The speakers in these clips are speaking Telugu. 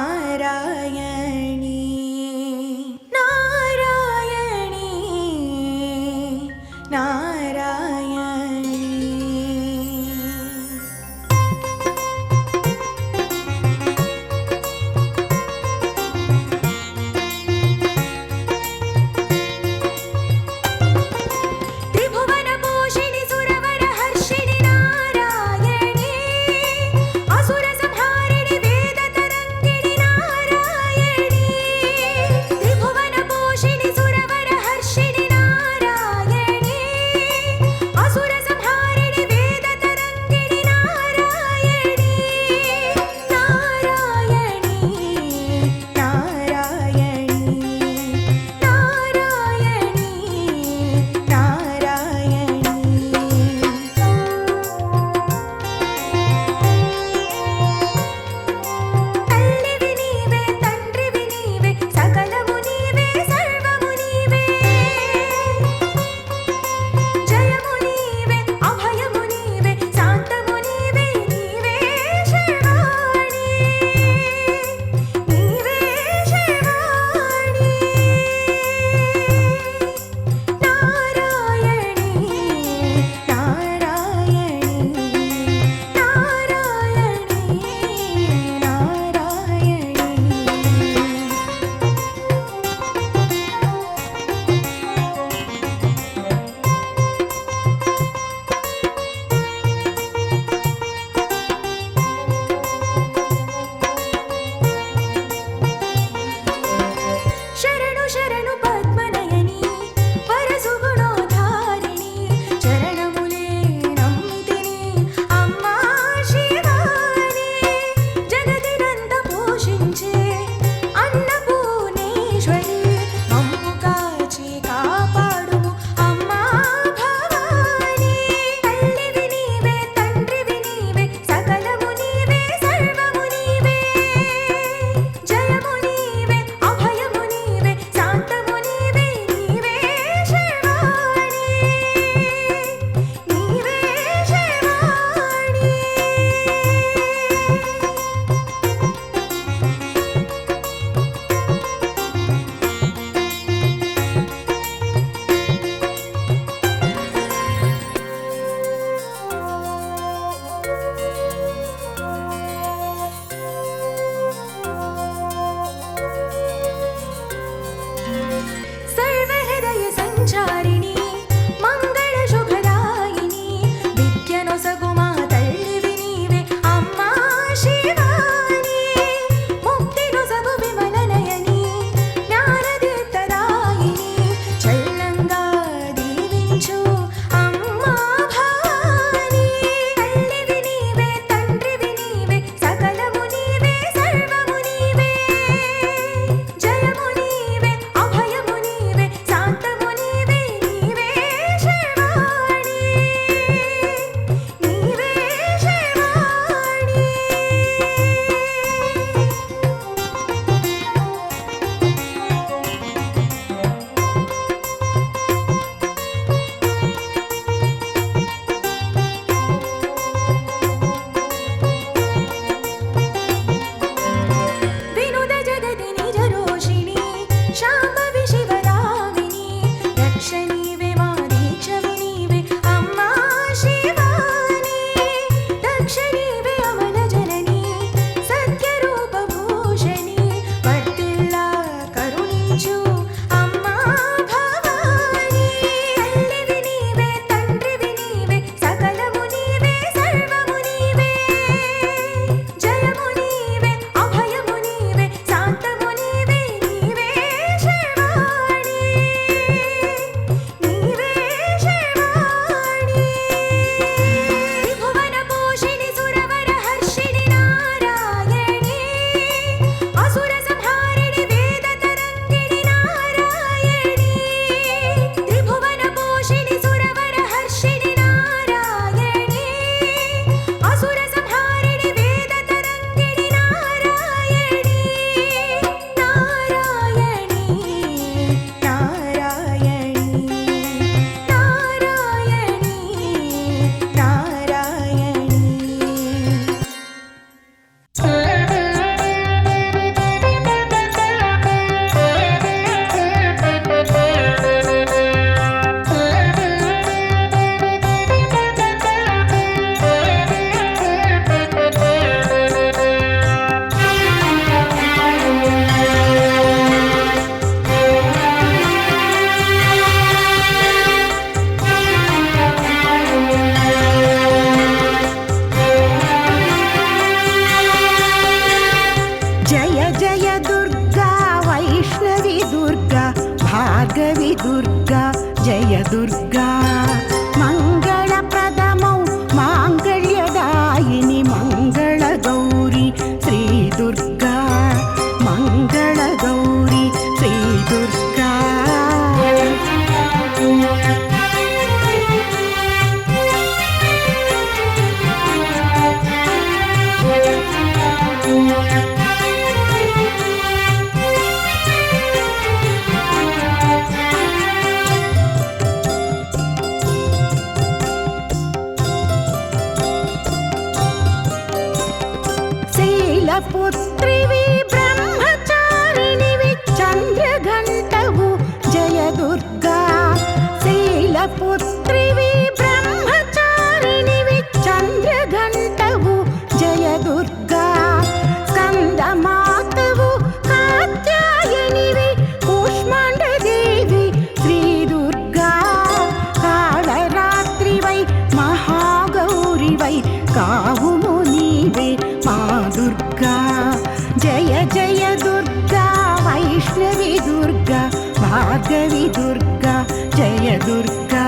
नारायणी नारायणी नारायणी त्रिभुवन पोषिणि सुरवर हर्षिणि नारायणी असुर संहारिणि वेद तरंगिणि नारायणी జయ దుర్గా వైష్ణవి దుర్గా భార్గవి దుర్గా జయ దుర్గా మంగళప్రదమౌ మాంగళ్యదాయిని మంగళ గౌరీ శ్రీ దుర్గా మంగళ గౌరీ శ్రీ దుర్గా శైలపుత్రివి బ్రహ్మచారిణివి చంద్రఘంటవు జయ దుర్గా శైలపుత్రివి బ్రహ్మచారిణివి చంద్రఘంటవు జయ దుర్గా స్కందమాతవు కాత్యాయనివి కూష్మాండదేవి శ్రీ దుర్గా కాళరాత్రివై మహాగౌరివై కావుము నీవే మా దుర్గా జయ జయ దుర్గా వైష్ణవి దుర్గా భార్గవి దుర్గా జయ దుర్గా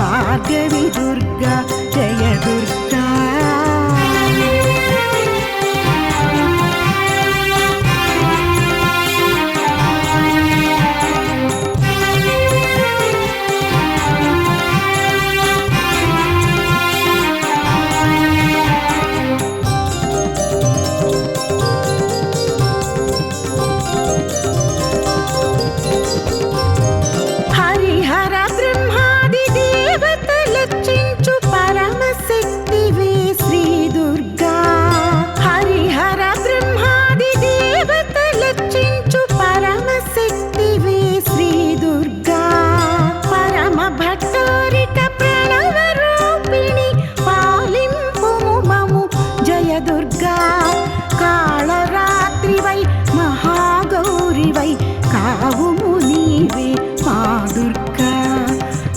భార్గవి దుర్గా జయ దుర్గా హరిహర బ్రహ్మాది దేవతలర్చించు పరమశక్తివే శ్రీ దుర్గా హరిహర బ్రహ్మాది దేవతలర్చించు పరమశక్తివే శ్రీ దుర్గా పరమ భట్టారిక ప్రణవ రూపిణి పాలింపుము మము జయ దుర్గా కాళరాత్రివై మహాగౌరివై కావుము నీవే మా దుర్గా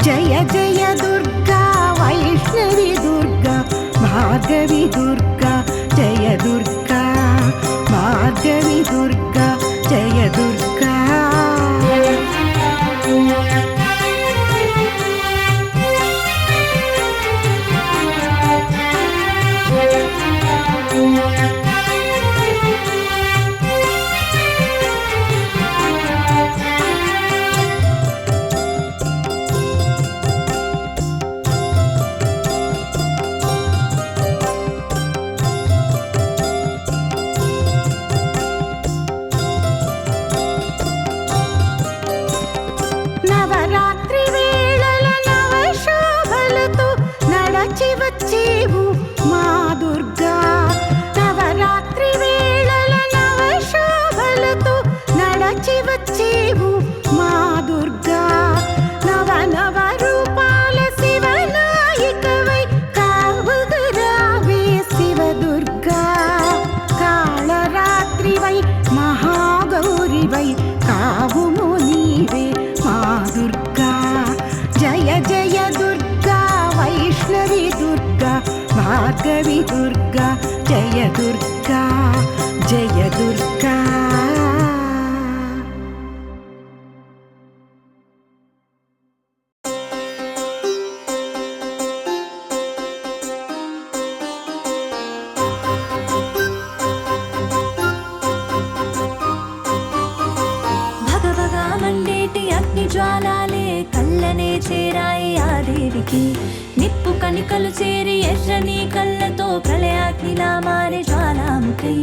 జయ జయ దుర్గా వైష్ణవి దుర్గా భార్గవి దుర్గా జయ దుర్గా భార్గవి దుర్గా జయ దుర్గా నవరాత్రి వేళల నవశోభలతో నడచి వచ్చేవు మా దుర్గా నవరాత్రి వేళల నవశోభలతో నడచి వచ్చేవు మా దుర్గా నవ నవ రూపాల శివనాయికవై కావుగరావే శివ దుర్గా కాళరాత్రివై మహాగౌరివై కావుము నీవే మా దుర్గా జయ జయ దుర్గా వైష్ణవి దుర్గా భార్గవి దుర్గా జయ దుర్గా జయ దుర్గా భగభగా మండేటి అగ్ని జ్వాలాలే కళ్ళనే చేరాయి ఆ దేవికి నిప్పు కణికలు చేరి ఎర్రని కళ్ళతో ప్రళయాగ్నిలా మారి జ్వాలాముఖై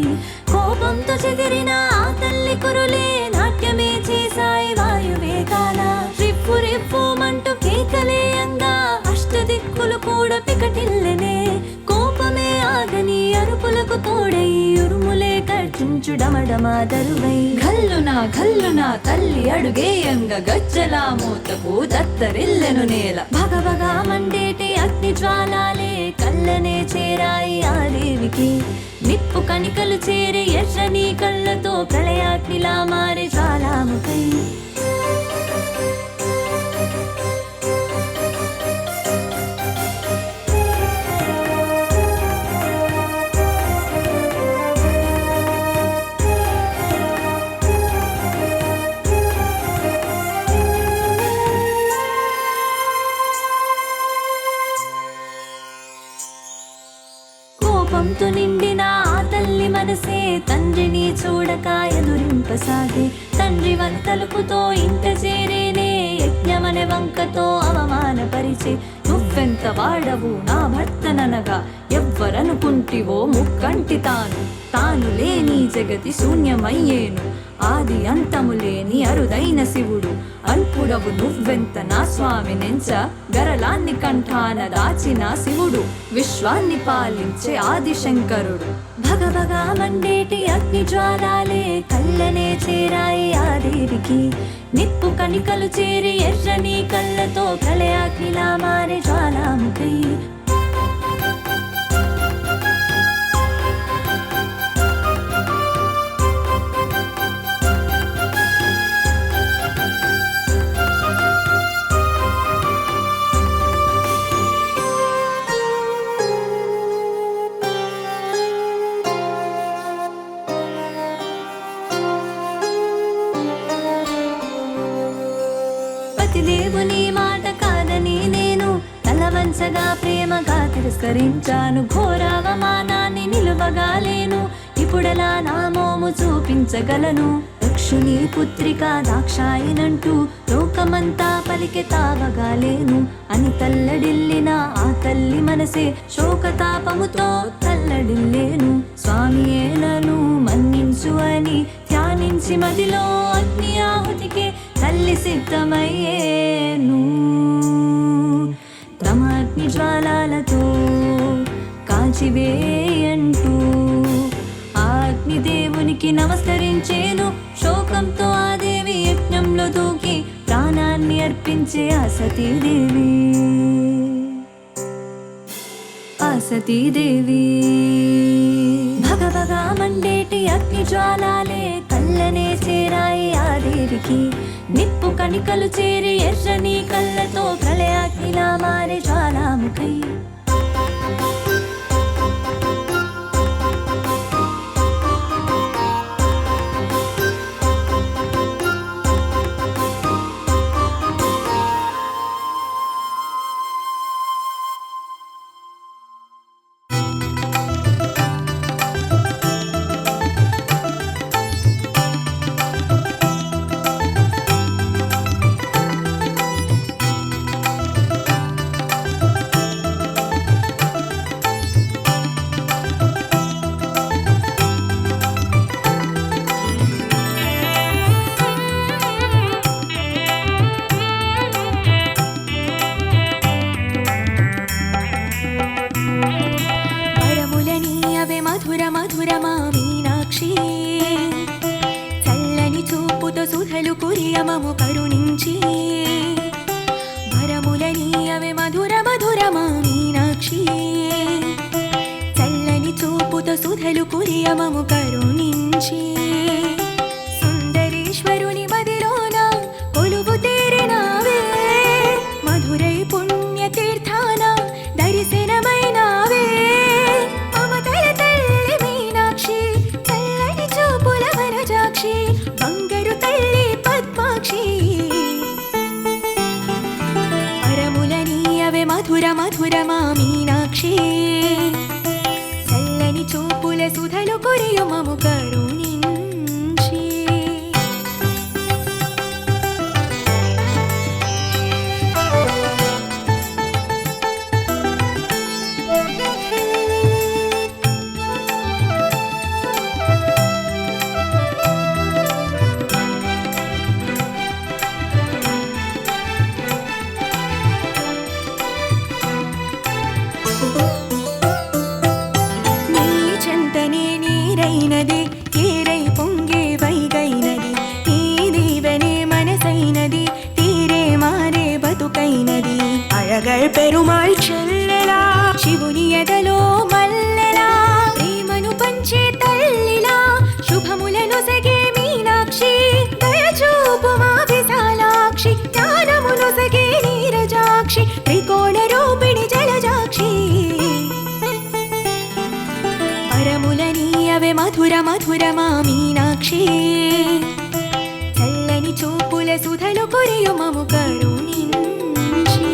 కోపంతో చెదిరిన ఆ తల్లి కురులే నాట్యమే చేశాయి వాయువేగాల రిప్పు రిప్పుమంటూ కేకలేయంగా అష్టదిక్కులు కూడా పికటిల్లనే కోపమే ఆగని అరుపులకు తోడై ఉరుములే గర్జించు డమడమాదరువై ఘల్లున తల్లి అడుగేయంగా గజ్జలా మూతకు దత్తరిల్లెను నేల భగభగా మండేటి అగ్ని జ్వాలాలే కళ్ళనే చేరాయి ఆ దేవికి నిప్పు కణికలు చేరి ఎర్రని కళ్ళతో ప్రళయాగ్నిలా మారి జ్వాలాముఖై చూడక ఎదురింపసాగే తండ్రి వన తలుపుతో ఇంట చేరేనే యజ్ఞమనే వంకతో అవమానపరిచే నువ్వెంత వాడవు నా భర్తననగా ఎవ్వరనుకుంటివో ముక్కంటి తాను లేని జగతి శూన్యమయ్యేను ఆది అంతము లేని అరుదైన శివుడు అల్పుడవు నువ్వెంత నా స్వామి నెంచ గరలాన్ని కంఠాన దాచిన శివుడు విశ్వాన్ని పాలించే ఆది శంకరుడు భగభగా మండేటి అగ్ని జ్వాలాలే కళ్ళనే చేరాయి ఆ దేవికి నిప్పు కణికలు చేరి ఎర్రని కళ్ళతో ప్రళయాగ్నిలా మారే జ్వాలాముఖి దేవుని మాట కాదని నేను తలవంచగా ప్రేమగా తిరస్కరించాను ఘోరావమానాన్ని నిలువగాలేను ఇప్పుడలా నా మోము చూపించగలను దక్షుని పుత్రిక దాక్షాయినంటూ లోకమంతా పలికె తావగాలేను అని తల్లడిల్లిన ఆ తల్లి మనసే శోకతాపముతో తల్లడిల్లేను స్వామియే నన్ను మన్నించు అని ధ్యానించి మదిలో అగ్ని ఆహుతికే తల్లి సిద్ధమయ్యేను తమ అగ్ని జ్వాలాలతో కాల్చివేయంటూ ఆ అగ్నిదేవునికి నమస్కరించేను శోకంతో ఆ దేవి యజ్ఞంలో దూకి ప్రాణాన్ని అర్పించే ఆ సతీదేవి భగభగా మండేటి అగ్ని జ్వాలాలే కళ్ళనే చేరాయి ఆ దేవికి నిప్పు కణికలు చేరి ఎర్రని కళ్ళతో ప్రళయాగ్నిలా మారే జ్వాలాముఖి మధురమా మీనాక్షి చల్లని చూపుతో సుధలు కురియమము కరుణించి వరములనీయవే మధురమా మీనాక్షి చల్లని చూపుతో సుధలు కురియమము కరుణించి సుందరేశ్వరుని మదిలోన కొలువు తీరినావే మధురై పుణ్య తీర్థాన దర్శనమైనావే బంగారు తల్లి పద్మాక్షి వరములనీయవే మధురమా మీనాక్షి చల్లని చూపుల సుధలు కురియమము కరుణించి ఏరై పొంగే వైగైనది ఈ దీవెనే మనసైనది తీరే మారే బతుకైనది అழகர் పెరుమాళ్ చెల్లెలా శివుని ఎదలో మల్లెలా ప్రేమను పంచే తల్లిలా శుభములను సగే మీనాక్షి దయచూపు మా విశాలాక్షి జ్ఞానమును సగే నీరజాక్షి త్రికోణ రూపిణి జలజాక్షి వరములనీయవే మధురమా మీనాక్షి చల్లని చూపుల సుధలు కురియుమము కరుణించి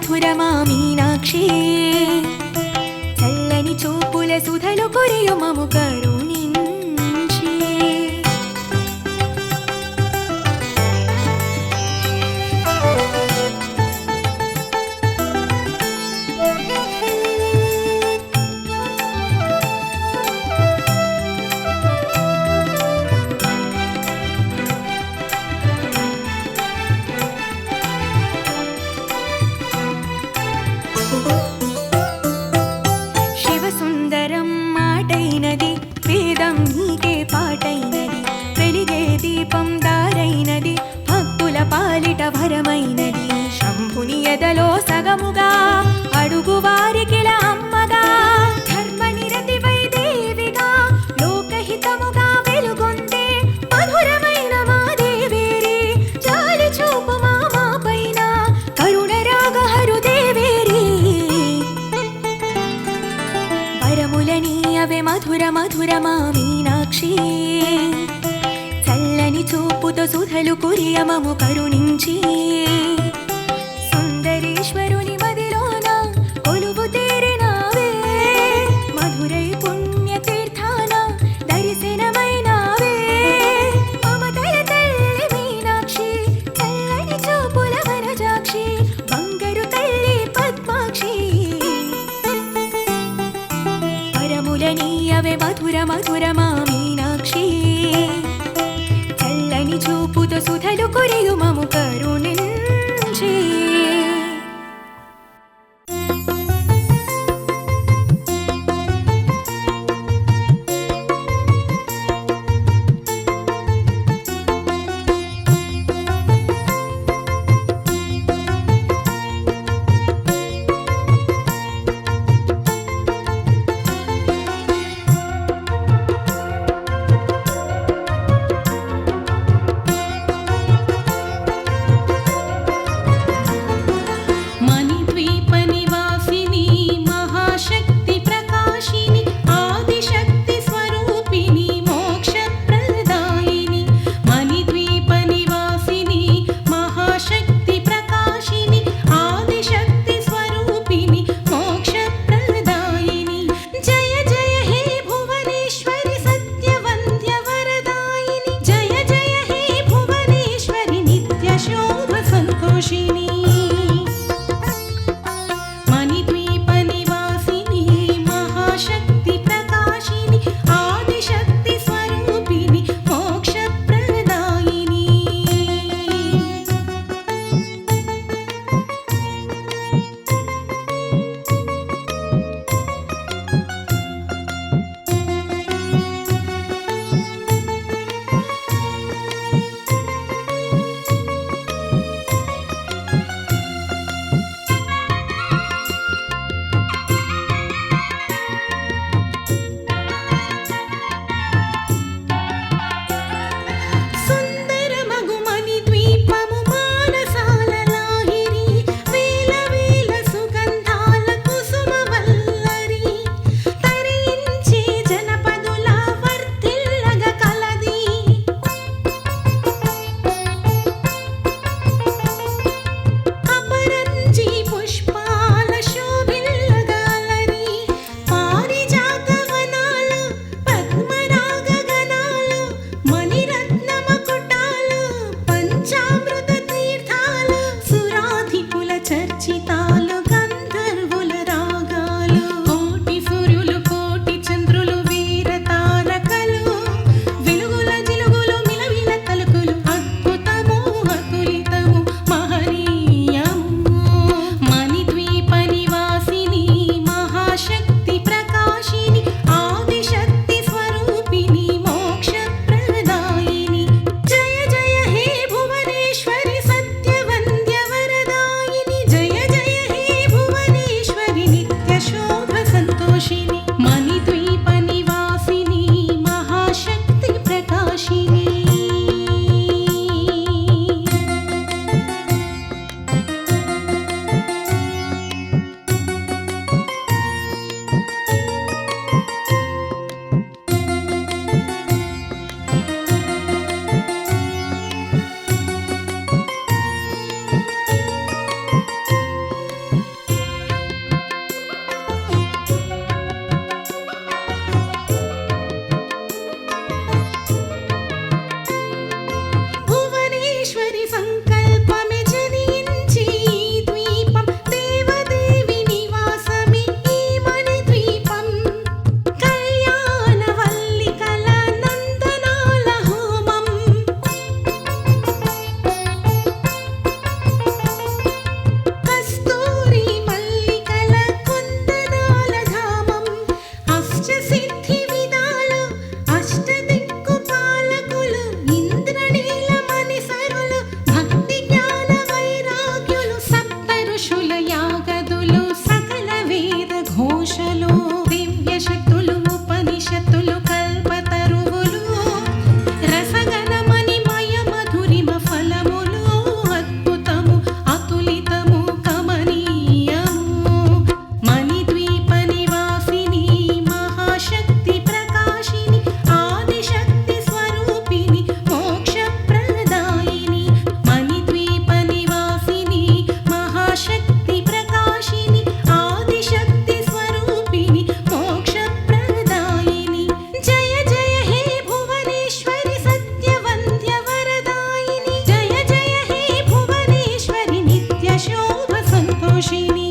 మధురమా మీనాక్షి చల్లని చూపుల సుధలు కురియు మము కరుణించి శివసుందరం మాటైనది వేదం నీకే పాటైనది వెలిగే దీపం దారైనది భక్తుల పాలిట వరమైనది శంభుని ఎదలో సగముగా అడుగు వారికిల అమ్మగా ధర్మనిరతి వైదేవిగా లోకహితముగా వెలుగొందే మధురమైన మా దేవేరి జాలి చూపు మా పైన కరుణ రాగ హరుదేవేరి వరములనీయవే మధుర మధుర మా మీనాక్షి చల్లని చూపుతో సుధలు కురియమము కరుణించి సుందరేశ్వరుని మదిలోన కొలువు తీరినావే మధురై పుణ్య తీర్థాన దర్శనమైనావే మమతల తల్లి మీనాక్షి చల్లని చూపుల వనజాక్షి బంగారు తల్లి పద్మాక్షి వరములనీయవే మధుర మధుర మా మీనాక్షి చల్లని చూపుతో సుధలు కురియు మము కరుణించి వర్షిణి